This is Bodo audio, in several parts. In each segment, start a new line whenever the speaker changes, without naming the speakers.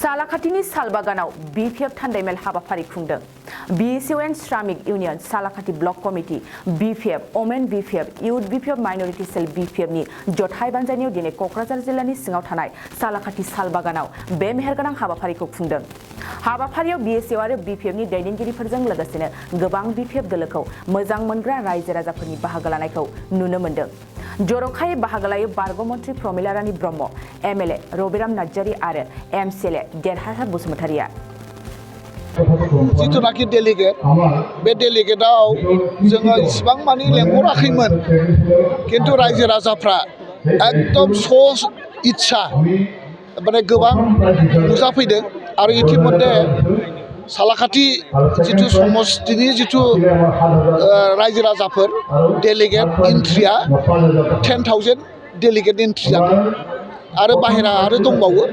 सालाकाटिनि सालबागानाव BPF थान्दैमेल हाबाफारि खुंदों। BSUN श्रामिक इउनियन सालाकाटि block committee BPF women BPF youth BPF minority cell BPF नि जथाय बानजायनायाव दिनै कक्राझार जिल्लानि सिङाव थानाय सालाकाटि सालबागानाव बे मेहेरगोनां हाबाफारिखौ खुंदों। हाबाफारियाव BSU आरो BPF नि दैदेनगिरिफोरजों लोगोसेनो गोबां BPF दोलोखौ मोजां मोनग्रा रायजो राजाफोरनि बाहागो लानायखौ नुनो मोन्दों। जर'खायै बाहागो लायो बारग' मन्त्रि प्रमिला रानी ब्रह्म, MLA रबिराम नार्जारी आरो MCLA देरहासार बसुमतारिया।
जिथुनाखि डेलिगेट बे डेलिगेटआव जोङो इसिबां मानि लेंहराखैमोन, किन्तु रायजो राजाफ्रा एकदम स'स इच्छा माने गोबां नुजाफैदों आरो इतिमध्ये सालाकाटि जिथु समस्तिनि जिथु रायजो राजाफोर डेलिगेट एन्ट्रिया 10,000 डेलिगेट एन्ट्रि जादों आरो बाहेरा आरो दंबावो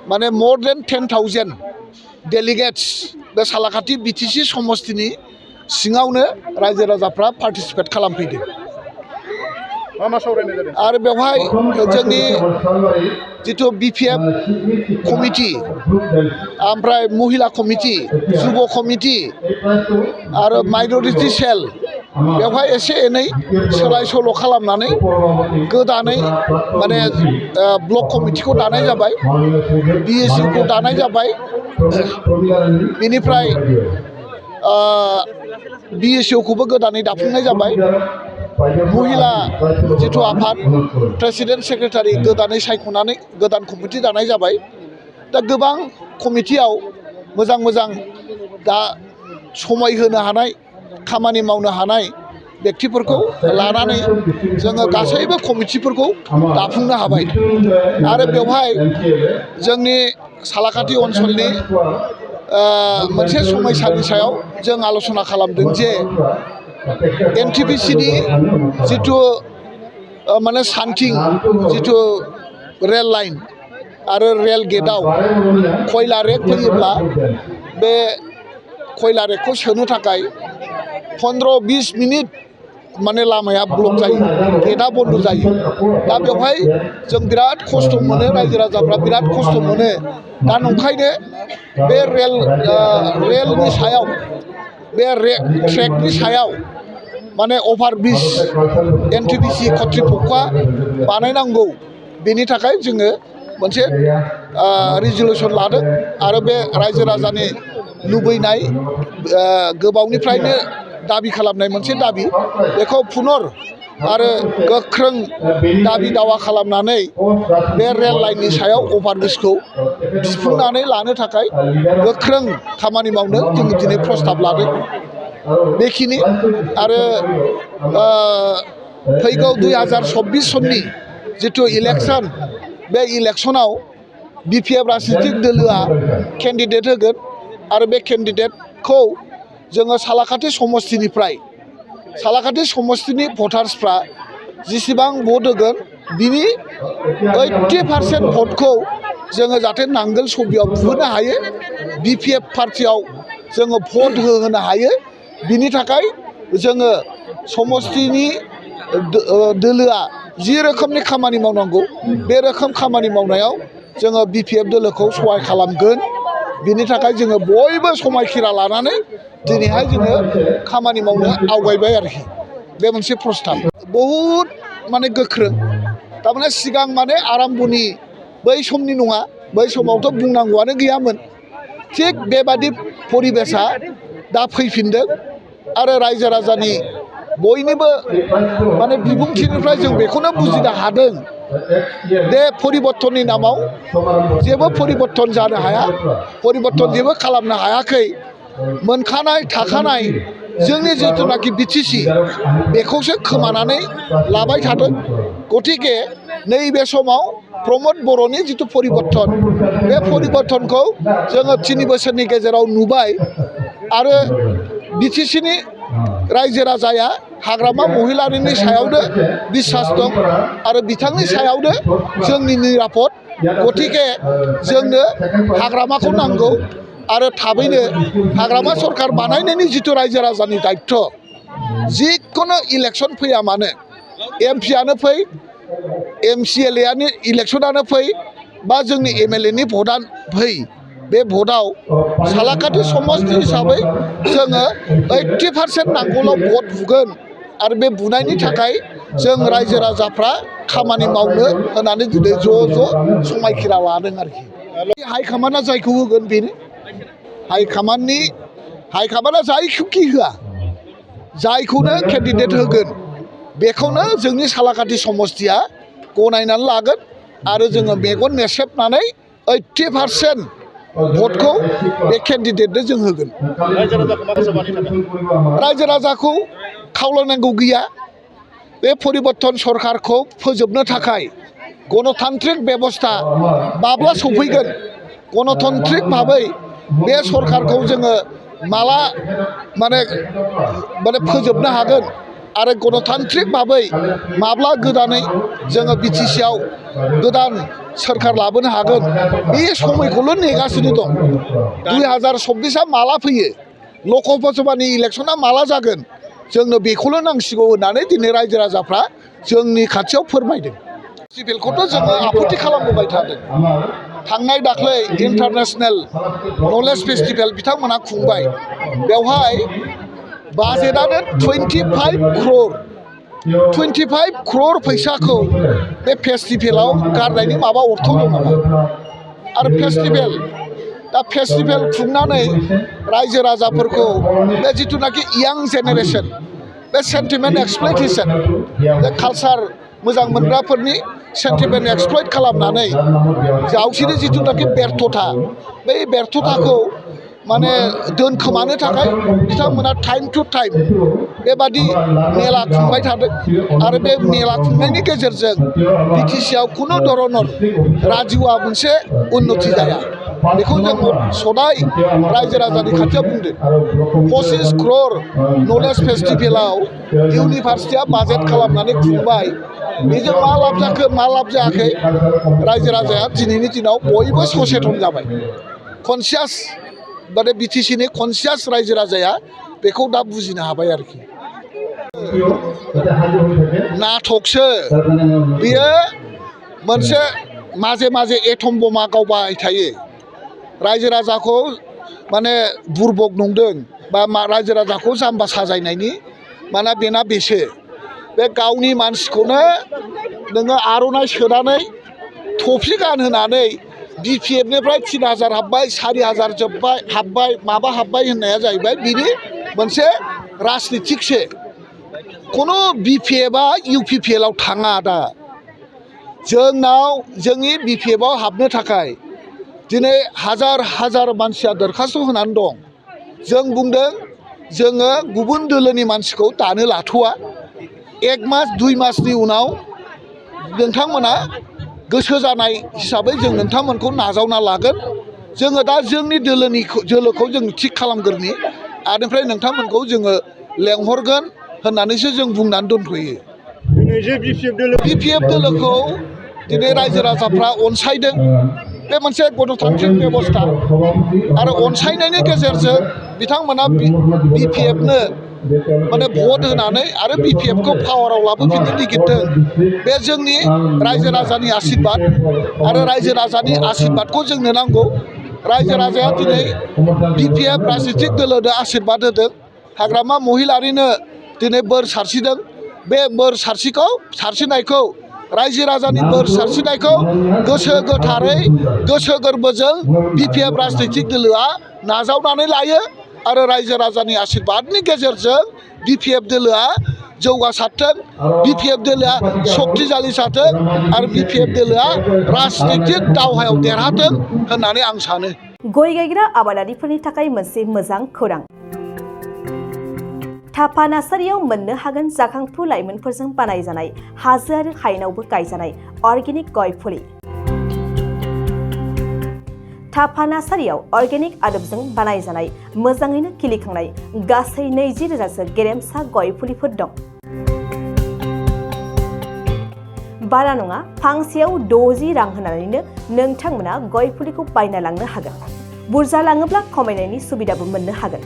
माने more than 10,000 डेलिगेट्स बे सालाकाटि BTC समस्तिनि सिङावनो रायजो राजाफ्रा पार्टिसिपेट खालामफैदों। आरो बेवहाय जोंनि जिथु BPF कमिटि ओमफ्राय महिला कमिटि जुब कमिटि आरो माइनरिटि सेल बेवहाय एसे एनै सोलाय सोल' खालामनानै गोदानै माने ब्लक कमिटिखौ दानाय जाबाय, BSU खौ दानाय जाबाय, बेनिफ्राय BSU खौबो गोदानै दाफुंनाय जाबाय, महिला जिथु आफाद प्रेसिडेन्ट सेक्रेटारि गोदानै सायख'नानै गोदान कमिटि दानाय जाबाय। दा गोबां कमिटियाव मोजां मोजां दा समाय होनो हानाय खामानि मावनो हानाय व्यक्तिफोरखौ लानानै जोङो गासैबो कमिटिफोरखौ दाफुंनो हाबाय। आरो बेवहाय जोंनि सालाकाटि ओनसोलनि मोनसे समयसानि सायाव जों आल'सना खालामदों जे NTPC नि जिथु माने सानथिं जिथु रेल लाइन आरो रेल गेटआव खयला रेक फैयोब्ला बे खयला रेकखौ सोनो थाखाय 15-20 मिनिट माने लामाया ब्लक जायो, गेटआ बन्द जायो। दा बेवहाय जों बिराद खस्थ' मोनो, रायजो राजाफ्रा बिराद खस्थ' मोनो। दा नंखायनो बे रेलनि सायाव बे ट्रेकनि सायाव माने अभार ब्रिज NTPC कर्तृपक्षआ बानायनांगौ, बेनि थाखाय जोङो मोनसे रिजलिउसन लादों आरो बे रायजो राजानि लुबैनाय गोबावनिफ्रायनो दाबि खालामनाय मोनसे दाबि, बेखौ पुनर आरो गोख्रों दाबि दावा खालामनानै बे रेल लाइननि सायाव अभार ब्रिजखौ दिन्थिफुंनानै लानो थाखाय गोख्रों खामानि मावनो जों दिनै प्रस्ताब लादों। बेखिनि आरो फैगौ 2024 सननि जिथु इलेक्सन, बे इलेक्सनाव BPF राजनितिक दोलोआ केन्डिडेट होगोन आरो बे केन्डिडेटखौ जोङो सालाकाटि समस्तिनिफ्राय सालाकाटि समस्तिनि भटार्सफ्रा जेसेबां भट होगोन बिनि 80% भटखौ जोङो जाहाथे नांगोल सबियाव बुहोनो हायो, BPF पार्टियाव जोङो भट होहोनो हायो, बिनि थाखाय जोङो समस्तिनि दोलोआ जि रोखोमनि खामानि मावनांगौ बे रोखोम खामानि मावनायाव जोङो BPF दोलोखौ सहाय खालामगोन। बिनि थाखाय जोङो बयबो समायखिरा लानानै दिनैहाय जोङो खामानि मावनो आवगायबाय आरोखि। बे मोनसे प्रस्ताब बहुद माने गोख्रों, थारमाने सिगां माने आराम्भनि बै समनि नङा, बै समावथ' बुंनांगौआनो गैयामोन। थिग बेबादि परिबेसा दा फैफिनदों आरो रायजो राजानि बयनिबो माने बिबुंथिनिफ्राय जों बेखौनो बुजिनो हादों बे परिबर्तननि नामाव जेबो परिबर्तन जानो हाया, परिबर्तन जेबो खालामनो हायाखै। मोनखानाय थाखानाय जोंनि जिथुनाखि BTC बेखौसो खोमानानै लाबाय थादों। गतिके नैबे समाव प्रमद बर'नि जिथु परिबर्तन, बे परिबर्तनखौ जोङो 3 बोसोरनि गेजेराव नुबाय आरो BTC नि रायजो राजाया हाग्रामा महिलारिनि सायावनो बिसास दं आरो बिथांनि सायावनो जोंनि निरापद। गतिके जोंनो हाग्रामाखौ नांगौ आरो थाबैनो हाग्रामा सरकार बानायनायनि जिथु रायजो राजानि दायित्व, जिखुनु इलेक्सन फैया मानो, MP आनो फै, MCLA नि इलेक्सनानो फै बा जोंनि MLA नि भटआनो फै, बे भटआव सालाकाथि समष्टि हिसाबै जोङो 80% नांगौल' भट बुगोन आरो बे बुनायनि थाखाय जों रायजो राजाफ्रा खामानि मावनो होनानै दिनै ज' समायखिरा लादों आरोखि हाइकमान्डआ जायखौ होगोन बेनो हाइकमान्डआ जायखौखि होआ जायखौनो केन्डिडेट होगोन बेखौनो जोंनि सालाकाथि समष्टिया गनायनानै लागोन आरो जोङो मेगन मेसेबनानै 80% भटखौ बे केन्डिडेटनो जों होगोन रायजो राजाखौ खावलायनांगौ गैया बे परिबर्तन सरकारखौ फोजोबनो थाखाय गणतान्त्रिक बेबस्था माब्ला सफैगोन गणतान्त्रिक भाबै बे सरकारखौ जोङो माला माने फोजोबनो हागोन आरो गणतान्त्रिक भाबै माब्ला गोदानै जोङो बिटिसिआव गोदान सोरखार लाबोनो हागोन बे समायखौल' नेगासिनो दं 2024 माला फैयो लकसभानि इलेक्सना माला जागोन जोंनो बेखौल' नांसिगौ होननानै दिनै रायजो राजाफ्रा जोंनि खाथियाव फोरमायदों फेस्टिभेलखौथ' जोङो आपत्ति खालामबोबाय थादों थांनाय दाख्लै इन्टारनेशनेल नलेज फेस्टिभेल बिथांमोनहा खुंबाय बेवहाय बाजेटआनो 25 crore फैसाखौ बे फेस्टिभेलाव गारनायनि माबा अर्थ दं नामा आरो फेस्टिभेल खुंनानै रायजो राजाफोरखौ बे जिथुनाखि यां जेनेरेसन बे सेन्टिमेन्ट एक्सप्लयटेसन बे कालचार मोजां मोनग्राफोरनि सेन्टिमेन्ट एक्सप्लयट खालामनानै जावसिनि जिथुनाखि बेर्थथा बै बेर्थथाखौ माने दोनखोमानो थाखाय बिथांमोना टाइम टु टाइम बेबादि मेला खुंबाय थादों आरो बे मेला खुंनायनि गेजेरजों बिटिसिआव खुनु धरनर राजुआ मोनसे उन्नति जाया बेखौ जों सदाय रायजो राजानि खाथियाव बुंदों 25 crore नलेज फेस्टिभेलाव इउनिभार्सिटिया बाजेट खालामनानै खुंबाय बेजों मा लाब जाखो मा लाब जायाखै रायजो राजाया दिनैनि दिनाव बयबो सचेतन जाबाय कनसियास माने बिटिसिनि कनसियास रायजो राजाया बेखौ दा बुजिनो हाबाय आरोखि नाटकसो बियो मोनसे माजे माजे एटम बमा गावबाय थायो रायजो राजाखौ माने बुरबक नंदों बा रायजो राजाखौ जाम्बा साजायनायनि माने बेना बेसो बे गावनि मानसिखौनो नोङो आर'नाइ सोनानै थफि गानहोनानै बिपिएफनिफ्राय 3000 हाबबाय 4000 जोब्बाय हाबबाय माबा हाबबाय होननाया जाहैबाय बिनि मोनसे राजनितिकसो खुनु बिपिएफआ इउपिपिएलआव थाङा दा जोंनाव जोंनि बिपिएफआव हाबनो थाखाय दिनै हाजार मानसिया दरखास्त होनानै दं जों बुंदों जोङो गुबुन दोलोनि मानसिखौ दानो लाथ'वा 1 मास 2 मासनि उनाव नोंथांमोना गोसो जानाय हिसाबै जों नोंथांमोनखौ नाजावना लागोन जोङो दा जोंनि दोलोखौ जों थिग खालामग्रोनि आनिफ्राय नोंथांमोनखौ जोङो लेंहरगोन होननानैसो जों बुंनानै दोनथ'यो बिपिएफ दोलोखौ दिनै रायजो राजाफ्रा अनसायदों बे मोनसे गणतान्त्रिक बेबस्था आरो अनसायनायनि गेजेरजों बिथांमोना बिपिएफनो माने भट होनानै आरो बिपिएफखौ पावाराव लाबोफिननो नागिरदों बे जोंनि रायजो राजानि आशीर्बाद आरो रायजो राजानि आशीर्बादखौ जोंनो नांगौ रायजो राजाया दिनै बिपिएफ राजनितिक दोलोनो आशीर्बाद होदों हाग्रामा महिलारिनो दिनै बोर सारसिदों बे बोर सारसिनायखौ रायजो राजानि बोर सारसिनायखौ गोसो गोथारै गोसो गोरबोजों बिपिएफ राजनितिक दोलोआ नाजावनानै लायो आरो रायजो राजानि आशीर्बादनि गेजेरजों बिपिएफ दोलोआ जौगासारथों बिपिएफ दोलोआ सक्तिशालि जाथों आरो बिपिएफ दोलोआ राजनितिक दावहायाव देरहाथों होननानै आं सानो
गय गायग्रा आबादारिफोरनि थाखाय मोनसे मोजां खौरां थापा नार्सारियाव मोननो हागोन जाखांफु लाइमोनफोरजों बानायजानाय हाजो आरो हायेनावबो गायजानाय अर्गेनिक गय फुलि थापा नार्सारियाव अर्गेनिक आदबजों बानायजानाय मोजाङैनो खिलिखांनाय गासै 20,000सो गेरेमसा गय फुलिफोर दं बारा नङा फांसेयाव 60 रां होनानैनो नोंथांमोना गय फुलिखौ बायना लांनो हागोन बुरजा लाङोब्ला खमायनायनि सुबिदाबो मोननो हागोन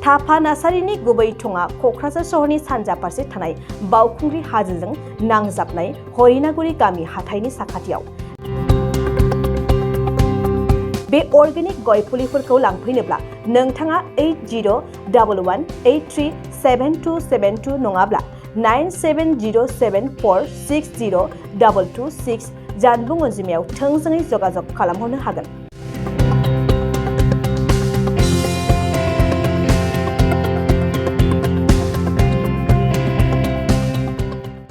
थापा नार्सारिनि गुबै थङा क'क्राझार सहरनि सानजा फारसे थानाय बावखुंग्रि हाजोजों नांजाबनाय हरिनागुरि गामि हाथाइनि साखाथियाव बे अर्गेनिक गय फुलिफोरखौ लांफैनोब्ला नोंथाङा 8011837272 नङाब्ला 9707460226 जानबुं अनजिमायाव थोंजोङै जगाजग खालामहरनो हागोन।